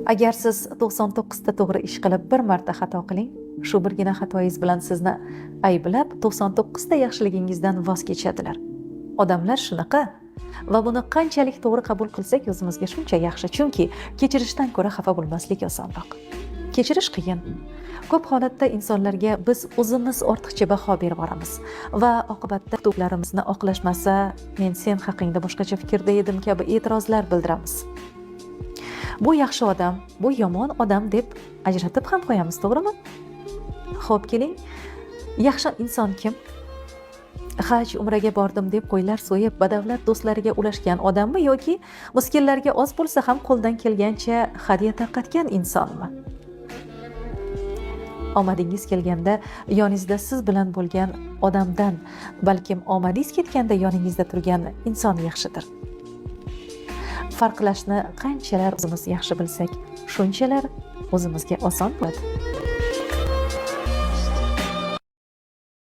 Agar siz 99 ta to'g'ri ish qilib bir marta xato qiling, shu birgina xatoyingiz bilan sizni ayblab 99 ta yaxshiligingizdan voz kechadilar. Odamlar shunaqa va buni qanchalik to'g'ri qabul qilsak o'zimizga shuncha yaxshi, chunki kechirishdan ko'ra xafa bo'lmaslik osonroq. Kechirish qiyin. Ko'p holatda insonlarga biz o'zimiz ortiqcha baho berib boramiz va oqibatda huquqlarimizni oqlashmasa, men sen haqingda boshqacha fikrda edim kabi e'tirozlar bildiramiz. Bu yaxshi odam, bu yomon odam deb ajratib ham qo'yamiz, to'g'rimi? Xo'p, keling. Yaxshi inson kim? Haj umraga bordim deb qo'ylar so'yib, badavlat do'stlariga ulashgan odammi yoki miskinlarga oz bo'lsa ham qo'ldan kelgancha hadya tarqatgan insonmi? Omadingiz kelganda yoningizda siz bilan bo'lgan odamdan, balkim omadingiz ketganda yoningizda turgan inson yaxshidir. Farqlashni qanchalar o'zimiz yaxshi bilsak, shunchalar o'zimizga oson bo'ladi.